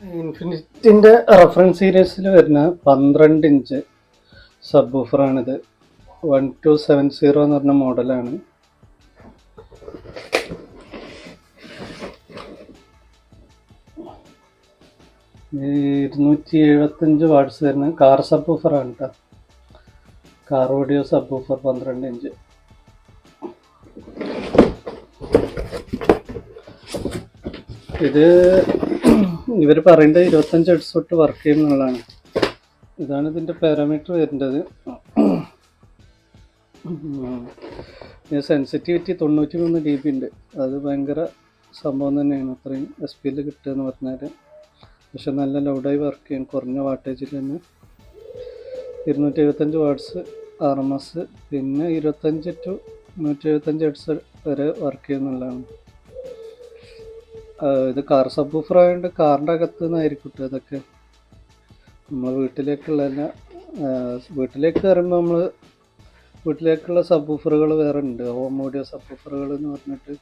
ഇൻഫിനിറ്റിൻ്റെ reference സീരീസിൽ വരുന്ന 12 inch sub വൂഫറാണിത്. 1270 എന്ന് പറഞ്ഞ മോഡലാണ്. ഈ 275 വാട്ട്സ് വരുന്ന കാർ സബ് വൂഫറാണ് കേട്ടോ. Car audio sub woofer 12 inch. ഇത് ഇവർ പറയുന്നത് 25 ഹെർട്സ് തൊട്ട് വർക്ക് ചെയ്യുന്നുള്ളതാണ്. ഇതാണ് ഇതിൻ്റെ പാരാമീറ്റർ വരുന്നത്. സെൻസിറ്റിവിറ്റി 93 dB ഉണ്ട്. അത് ഭയങ്കര സംഭവം തന്നെയാണ്. അത്രയും SP കിട്ടുക എന്ന് പറഞ്ഞാൽ. പക്ഷെ നല്ല ലൗഡായി വർക്ക് ചെയ്യും. കുറഞ്ഞ വാട്ടേജിൽ തന്നെ 275 വാട്ട്സ് RMS, പിന്നെ 25 to 175 ഹെർട്സ് വരെ വർക്ക് ചെയ്യുന്നുള്ളതാണ്. ഇത് കാർ സബ് വൂഫർ ആയതുകൊണ്ട് കാറിൻ്റെ അകത്ത് നിന്നായിരിക്കും ഇതൊക്കെ. നമ്മൾ വീട്ടിലേക്കുള്ള വീട്ടിലേക്ക് വരുമ്പോൾ നമ്മൾ വീട്ടിലേക്കുള്ള സബ് വൂഫറുകൾ വേറെ ഉണ്ട്, ഹോം ഓഡിയോ സബ് വൂഫറുകൾ എന്ന് പറഞ്ഞിട്ട്.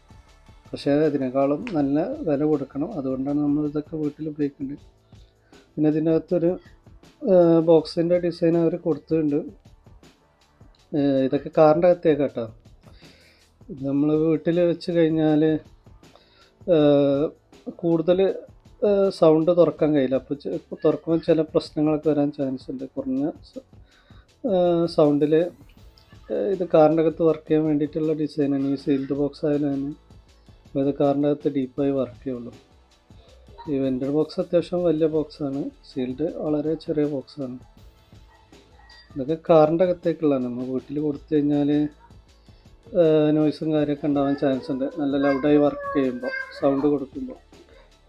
പക്ഷേ അതിനേക്കാളും നല്ല വില കൊടുക്കണം. അതുകൊണ്ടാണ് നമ്മൾ ഇതൊക്കെ വീട്ടിൽ ഉപയോഗിക്കേണ്ടത്. പിന്നെ ഇതിനകത്തൊരു ബോക്സിൻ്റെ ഡിസൈൻ അവർ കൊടുത്തിട്ടുണ്ട്. ഇതൊക്കെ കാറിൻ്റെ അകത്തേക്ക് കേട്ടോ. നമ്മൾ വീട്ടിൽ വെച്ച് കഴിഞ്ഞാൽ കൂടുതൽ സൗണ്ട് തുറക്കാൻ കഴിയില്ല. അപ്പോൾ തുറക്കുമ്പോൾ ചില പ്രശ്നങ്ങളൊക്കെ വരാൻ ചാൻസ് ഉണ്ട്. കുറഞ്ഞ സൗണ്ടിൽ ഇത് കാറിൻ്റെ അകത്ത് വർക്ക് ചെയ്യാൻ വേണ്ടിയിട്ടുള്ള ഡിസൈനാണ്. ഈ സീൽഡ് ബോക്സ് ആയാലും തന്നെ ഇത് കാറിൻ്റെ അകത്ത് ഡീപ്പായി വർക്ക് ചെയ്യുള്ളൂ. ഈ വെൻഡർ ബോക്സ് അത്യാവശ്യം വലിയ ബോക്സാണ്, സീൽഡ് വളരെ ചെറിയ ബോക്സാണ്. ഇതൊക്കെ കാറിൻ്റെ അകത്തേക്കുള്ളതാണ്. നമ്മൾ വീട്ടിൽ കൊടുത്തു കഴിഞ്ഞാൽ നോയ്സും കാര്യമൊക്കെ ഉണ്ടാവാൻ ചാൻസ് ഉണ്ട്. നല്ല ലൗഡായി വർക്ക് ചെയ്യുമ്പോൾ, സൗണ്ട് കൊടുക്കുമ്പോൾ.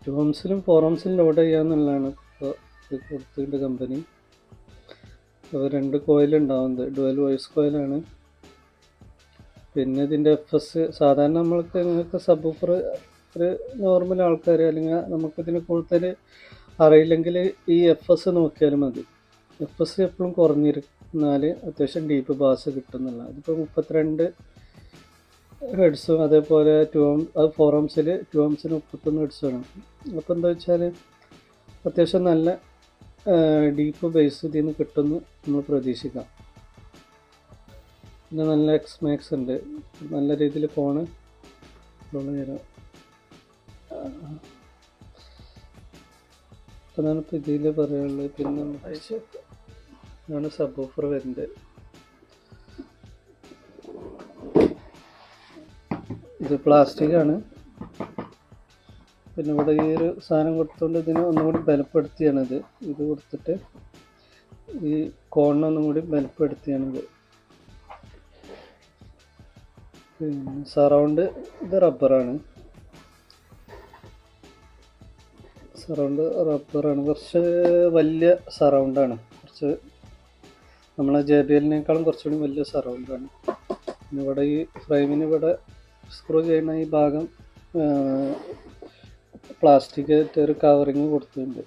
2ohmസിലും 4ohmസിലും ലോഡ് ചെയ്യാന്നുള്ളതാണ് ഇപ്പോൾ ഇത് കൊടുത്തിട്ടുണ്ട് കമ്പനി. അപ്പോൾ 2 കോയിൽ ഉണ്ടാവുന്നത്, ഡുവൽ വോയിസ് കോയിലാണ്. പിന്നെ ഇതിൻ്റെ FS സാധാരണ നമ്മൾക്ക് ഇങ്ങനത്തെ സബ് വൂഫർ ഒരു നോർമൽ ആൾക്കാർ അല്ലെങ്കിൽ നമുക്കിതിനെ കൂടുതൽ അറിയില്ലെങ്കിൽ ഈ FS നോക്കിയാലും മതി. FS എപ്പോഴും കുറഞ്ഞിരുന്നാൽ അത്യാവശ്യം ഡീപ്പ് ബാസ് കിട്ടുന്നില്ല. അതിപ്പോൾ 32 ഹെഡ്സും അതേപോലെ 4ohmസിൽ 2ohmസിന് 31 ഹെഡ്സുമാണ്. അപ്പോൾ എന്താ വെച്ചാൽ അത്യാവശ്യം നല്ല ഡീപ്പ് ബേസ് ഇതിൽ നിന്ന് കിട്ടുമെന്ന് നമ്മൾ പ്രതീക്ഷിക്കാം. പിന്നെ നല്ല എക്സ്മാക്സ് ഉണ്ട്, നല്ല രീതിയിൽ ഫോണ് തരാം. അതാണ് ഇപ്പോൾ ഇതിൽ പറയാനുള്ളത്. പിന്നെ ഇതാണ് സബ് വൂഫർ വരുന്നത്. ഇത് പ്ലാസ്റ്റിക് ആണ്. പിന്നെ ഇവിടെ ഈ ഒരു സാധനം കൊടുത്തുകൊണ്ട് ഇതിനെ ഒന്നുകൂടി ബലപ്പെടുത്തിയാണിത്. ഇത് കൊടുത്തിട്ട് ഈ കോണിനൊന്നും കൂടി ബലപ്പെടുത്തിയാണിത്. പിന്നെ സറൗണ്ട് ഇത് റബ്ബറാണ്. കുറച്ച് വലിയ സറൗണ്ടാണ്. കുറച്ച് നമ്മളെ JBLനേക്കാളും കുറച്ചുകൂടി വലിയ സറൗണ്ടാണ്. പിന്നെ ഇവിടെ ഈ ഫ്രെയിമിന് ഇവിടെ സ്ക്രൂ ചെയ്യുന്ന ഈ ഭാഗം പ്ലാസ്റ്റിക് ഒരു കവറിങ് കൊടുത്തിട്ടുണ്ട്.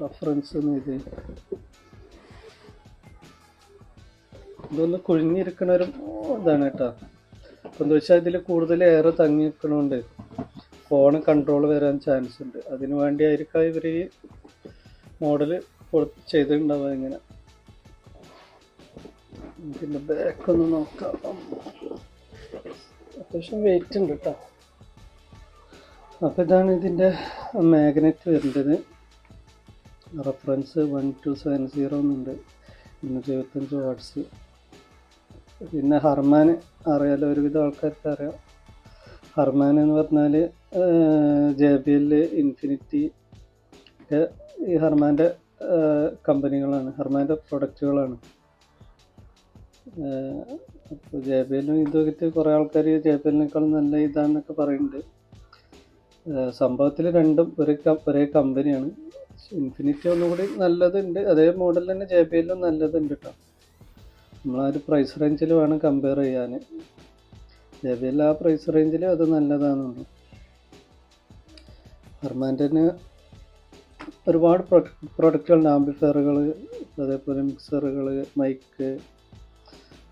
റെഫറൻസ് ഇതൊന്ന് കുഴിഞ്ഞിരിക്കണ ഒരു ഇതാണ് കേട്ടോ. അപ്പം എന്താ വെച്ചാൽ ഇതിൽ കൂടുതൽ എയർ തങ്ങി നിൽക്കണോണ്ട് ഫോണ് കൺട്രോൾ വരാൻ ചാൻസ് ഉണ്ട്. അതിനു വേണ്ടി ആയിരിക്കാം ഇവർ ഈ മോഡൽ ചെയ്തിട്ടുണ്ടാവുക ഇങ്ങനെ. പിന്നെ ബാക്കൊന്ന് നോക്കാം. അത്യാവശ്യം വെയിറ്റ് ഉണ്ട് കേട്ടോ. അപ്പോൾ ഇതാണ് ഇതിൻ്റെ മാഗ്നറ്റ് വരുന്നത്. റെഫറൻസ് 1270 എന്നുണ്ട്, 275 വാട്ട്സ്. പിന്നെ ഹർമാൻ അറിയാലോ, ഒരുവിധം ആൾക്കാർക്ക് അറിയാം. ഹർമാൻ എന്ന് പറഞ്ഞാൽ JBL, ഇൻഫിനിറ്റി ഈ ഹർമാൻ്റെ കമ്പനികളാണ്, ഹർമാൻ്റെ പ്രൊഡക്റ്റുകളാണ്. അപ്പോൾ JBLനും ഇതൊക്കെ കുറേ ആൾക്കാർ JBLനേക്കാളും നല്ല ഇതാണെന്നൊക്കെ പറയുന്നുണ്ട്. സംഭവത്തിൽ രണ്ടും ഒരേ കമ്പനിയാണ്. ഇൻഫിനിറ്റി ഒന്നുകൂടി നല്ലതുണ്ട്, അതേ മോഡൽ തന്നെ JBLനും നല്ലതുണ്ട് കേട്ടോ. നമ്മളാ ഒരു പ്രൈസ് റേഞ്ചിൽ വേണം കമ്പയർ ചെയ്യാൻ. JBL ആ പ്രൈസ് റേഞ്ചിൽ അത് നല്ലതാണെന്നുള്ളൂ. ഹർമാൻ്റെ ഒരുപാട് പ്രൊഡക്റ്റുകളുണ്ട്, ആംപ്ലിഫയറുകൾ, അതേപോലെ മിക്സറുകൾ, മൈക്ക്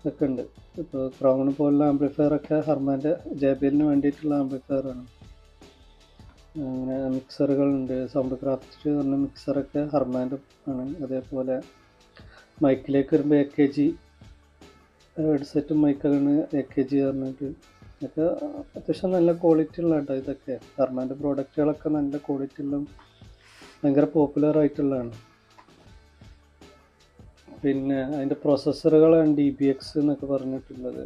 ഒക്കെ ഉണ്ട്. ഇപ്പോൾ ക്രൗൺ പോലുള്ള ആംപ്ലിഫയറൊക്കെ ഹർമാൻ്റെ JBLന് വേണ്ടിയിട്ടുള്ള ആംപ്ലിഫയറാണ്. അങ്ങനെ മിക്സറുകളുണ്ട്. സൗണ്ട് ക്രാഫ്റ്റ് പറഞ്ഞ മിക്സറൊക്കെ ഹർമാൻ്റെ ആണ്. അതേപോലെ മൈക്കിലേക്ക് വരുമ്പോൾ AKG ഹെഡ്സെറ്റും മൈക്കാണ് AKG പറഞ്ഞിട്ട്. ഇതൊക്കെ അത്യാവശ്യം നല്ല ക്വാളിറ്റി ഉള്ള കേട്ടോ. ഇതൊക്കെ ഹർമാൻ്റെ പ്രോഡക്റ്റുകളൊക്കെ നല്ല ക്വാളിറ്റി ഉള്ള ഭയങ്കര പോപ്പുലർ ആയിട്ടുള്ളതാണ്. പിന്നെ അതിൻ്റെ പ്രൊസസ്സറുകളാണ് DBX എന്നൊക്കെ പറഞ്ഞിട്ടുള്ളത്.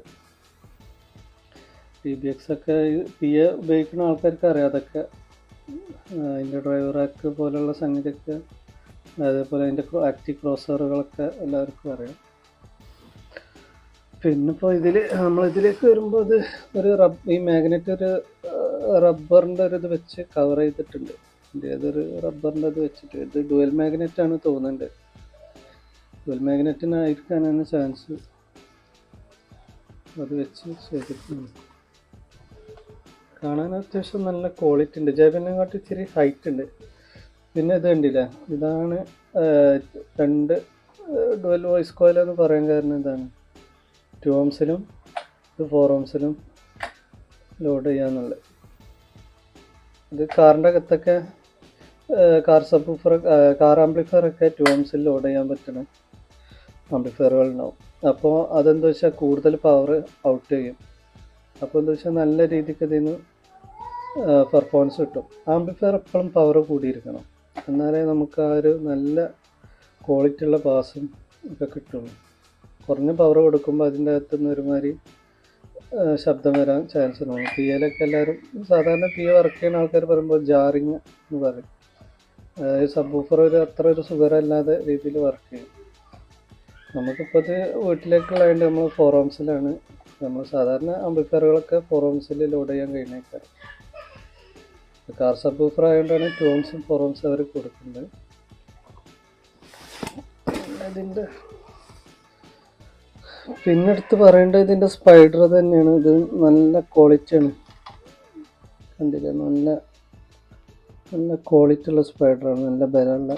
DBX ഒക്കെ PA ഉപയോഗിക്കുന്ന ആൾക്കാർക്ക് അറിയാം അതൊക്കെ. അതിൻ്റെ ഡ്രൈവറാക്ക് പോലുള്ള സംഗതിയൊക്കെ, അതേപോലെ അതിൻ്റെ ആക്റ്റീവ് പ്രോസസ്സറുകളൊക്കെ എല്ലാവർക്കും അറിയാം. പിന്നെ ഇപ്പോൾ നമ്മളിതിലേക്ക് വരുമ്പോൾ ഇത് ഈ മാഗ്നറ്റ് ഒരു റബ്ബറിൻ്റെ ഒരു ഇത് വെച്ച് കവർ ചെയ്തിട്ടുണ്ട്. ഏതൊരു റബ്ബറിൻ്റെ ഇത് വെച്ചിട്ട്, ഇത് ഡുവൽ മാഗ്നറ്റ് ആണ് തോന്നുന്നുണ്ട്. ഡുവൽ മാഗ്നറ്റിനായിരിക്കാനാണ് ചാൻസ്. അത് വെച്ച് ചെയ്തിട്ടുണ്ട്. കാണാൻ അത്യാവശ്യം നല്ല ക്വാളിറ്റി ഉണ്ട്. ജെബിനെക്കാട്ടി ഇച്ചിരി ഹൈറ്റ് ഉണ്ട്. പിന്നെ ഇത് കണ്ടില്ല, ഇതാണ് 2 ഡുവൽ വോയിസ് കോയിൽ എന്ന് പറയാൻ കാരണം ഇതാണ്. 2 ohmസിലും 4 ohmസിലും ലോഡ് ചെയ്യാന്നുള്ളത്. ഇത് കാറിൻ്റെ അകത്തൊക്കെ കാർ ആംപ്ലിഫയറൊക്കെ 2 ohmസിൽ ലോഡ് ചെയ്യാൻ പറ്റുന്ന ആംപ്ലിഫയറുകൾ ഉണ്ടാവും. അപ്പോൾ അതെന്താ വെച്ചാൽ കൂടുതൽ പവർ ഔട്ട് ചെയ്യും. അപ്പോൾ എന്താ വെച്ചാൽ നല്ല രീതിക്ക് ഇതിൽ നിന്ന് പെർഫോമൻസ് കിട്ടും. ആംപ്ലിഫയർ എപ്പോഴും പവർ കൂടിയിരിക്കണം, എന്നാലേ നമുക്ക് ആ ഒരു നല്ല ക്വാളിറ്റി ഉള്ള ബാസും ഒക്കെ കിട്ടുള്ളൂ. കുറഞ്ഞ പവർ കൊടുക്കുമ്പോൾ അതിൻ്റെ അകത്തുനിന്ന് ഒരുമാതിരി ശബ്ദം വരാൻ ചാൻസ് ഉണ്ട്. PAയിലൊക്കെ എല്ലാവരും സാധാരണ PA വർക്ക് ചെയ്യുന്ന ആൾക്കാർ പറയുമ്പോൾ ജാറിങ് എന്ന് പറയും. അതായത് സബ് വൂഫർ അത്ര ഒരു സുഖമല്ലാതെ രീതിയിൽ വർക്ക് ചെയ്യും. നമുക്കിപ്പോൾ ഇത് വീട്ടിലേക്കുള്ളതുകൊണ്ട് നമ്മൾ 4 ohmസിലാണ്. നമ്മൾ സാധാരണ ആംപ്ലിഫയറുകളൊക്കെ 4 ohmസിൽ ലോഡ് ചെയ്യാൻ കഴിയുന്നേക്കാരം. കാർ സബ് വൂഫർ ആയതുകൊണ്ടാണ് 2 ohmസും 4 ohmസും അവർ കൊടുക്കുന്നത്. പിന്നെ എടുത്ത് പറയേണ്ടത് ഇതിൻ്റെ സ്പൈഡർ തന്നെയാണ്. ഇത് നല്ല ക്വാളിറ്റിയാണ്. കണ്ടില്ലേ, നല്ല ക്വാളിറ്റി ഉള്ള സ്പൈഡറാണ്, നല്ല ബലമുള്ള.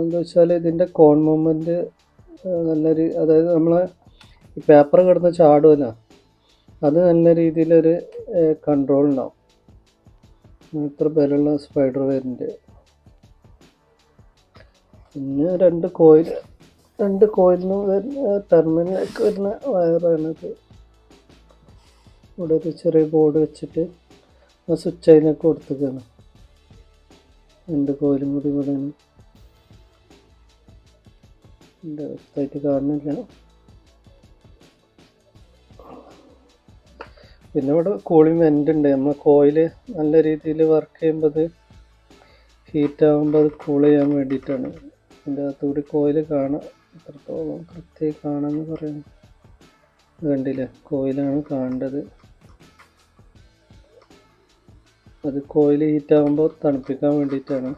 എന്താ വെച്ചാൽ ഇതിൻ്റെ കോൺ മൂവ്മെൻറ്റ് നല്ലൊരു, അതായത് നമ്മളെ ഈ പേപ്പർ കിടന്ന് ചാടുമല്ലോ, അത് നല്ല രീതിയിലൊരു കൺട്രോൾ ഉണ്ടാവും. ഇത്ര ബലമുള്ള സ്പൈഡർ വരുന്നുണ്ട്. പിന്നെ 2 കോയിലിനും ടെർമിനലിലേക്ക് വരുന്ന വയറാണിത്. ഇവിടെ ഒരു ചെറിയ ബോർഡ് വെച്ചിട്ട് ആ സ്വിച്ച് അതിനൊക്കെ കൊടുത്തേക്കാണ്. 2 കോയിലും കൂടി ഇവിടെയാണ്. വ്യക്തമായിട്ട് കാണുന്നില്ല. പിന്നെ ഇവിടെ കൂളിംഗ് വെൻ്റ് ഉണ്ട്. നമ്മൾ കോയിൽ നല്ല രീതിയിൽ വർക്ക് ചെയ്യുമ്പോൾ അത് ഹീറ്റ് ആകുമ്പോൾ അത് കൂൾ ചെയ്യാൻ വേണ്ടിയിട്ടാണ്. അതിൻ്റെ അകത്തുകൂടി കോയിൽ കാണാം, എത്രത്തോളം കൃത്യമായി കാണാമെന്ന് പറയുന്നു. കണ്ടില്ലേ, കോയിലാണ് കാണേണ്ടത്. അത് കോയിൽ ഹീറ്റ് ആകുമ്പോൾ തണുപ്പിക്കാൻ വേണ്ടിയിട്ടാണ്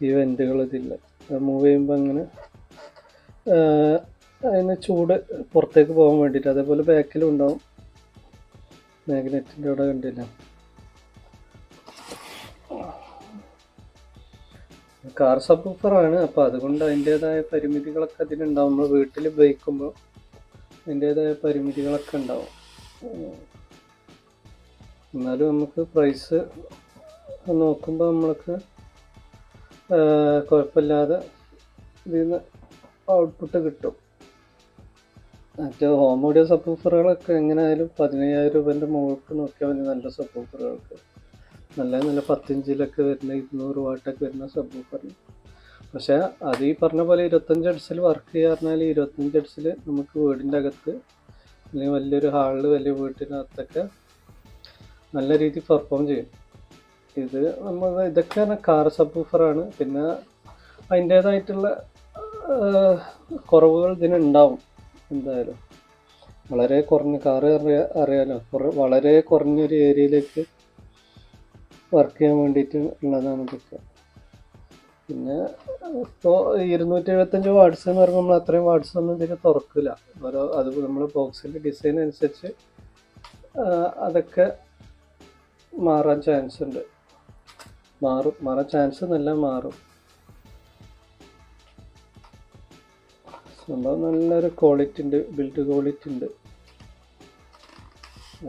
ഈ വെൻറ്റുകൾ ഇതില്ല. മൂവ് ചെയ്യുമ്പോൾ അങ്ങനെ അതിന് ചൂട് പുറത്തേക്ക് പോകാൻ വേണ്ടിയിട്ട്. അതേപോലെ ബാക്കിലും ഉണ്ടാവും മാഗ്നറ്റിൻ്റെ അവിടെ. കണ്ടില്ല, കാർ സബ് വൂഫറാണ്. അപ്പോൾ അതുകൊണ്ട് അതിൻ്റേതായ പരിമിതികളൊക്കെ അതിനുണ്ടാവും. നമ്മൾ വീട്ടിൽ ഉപയോഗിക്കുമ്പോൾ അതിൻ്റേതായ പരിമിതികളൊക്കെ ഉണ്ടാവും. എന്നാലും നമുക്ക് പ്രൈസ് നോക്കുമ്പോൾ നമ്മൾക്ക് കുഴപ്പമില്ലാതെ ഇതിൽ നിന്ന് ഔട്ട്പുട്ട് കിട്ടും. മറ്റേ ഹോം ഓഡിയോ സബ് വൂഫറുകളൊക്കെ എങ്ങനെയായാലും 15,000 രൂപേൻ്റെ മുകൾക്ക് നോക്കിയാൽ മതി. നല്ല സബ് വൂഫറുകൾക്ക് നല്ല 10 ഇഞ്ചിലൊക്കെ വരുന്ന 200 വാട്ടൊക്കെ വരുന്ന സബ് വൂഫറിന്. പക്ഷേ അത് ഈ പറഞ്ഞ പോലെ 25 ഹെർട്സിൽ വർക്ക് ചെയ്യുക പറഞ്ഞാൽ 25 ഹെർട്സിൽ നമുക്ക് വീടിൻ്റെ അകത്ത് അല്ലെങ്കിൽ വലിയൊരു ഹാളിൽ വലിയ വീട്ടിനകത്തൊക്കെ നല്ല രീതിയിൽ പെർഫോം ചെയ്യും. ഇതൊക്കെ കാർ സബ് വൂഫറാണ്. പിന്നെ അതിൻ്റേതായിട്ടുള്ള കുറവുകൾ ഇതിനുണ്ടാവും എന്തായാലും. വളരെ കുറഞ്ഞ കാറ് അറിയാലോ, വളരെ കുറഞ്ഞൊരു ഏരിയയിലേക്ക് വർക്ക് ചെയ്യാൻ വേണ്ടിയിട്ട് ഉള്ളതാണ് ഇതൊക്കെ. പിന്നെ ഇപ്പോൾ 275 വാട്ട്സ് എന്ന് പറയുമ്പോൾ നമ്മൾ അത്രയും വാട്ട്സ് ഒന്നും ഇതിന് തുറക്കില്ല. അത് നമ്മൾ ബോക്സിൻ്റെ ഡിസൈൻ അനുസരിച്ച് അതൊക്കെ മാറാൻ ചാൻസ് ഉണ്ട്. മാറാൻ ചാൻസ് എന്നല്ല, മാറും. സംഭവം നല്ലൊരു ക്വാളിറ്റി ഉണ്ട്, ബിൽഡ് ക്വാളിറ്റി ഉണ്ട്.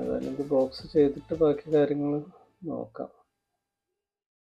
അതായത് ബോക്സ് ചെയ്തിട്ട് ബാക്കി കാര്യങ്ങൾ നോക്കാം.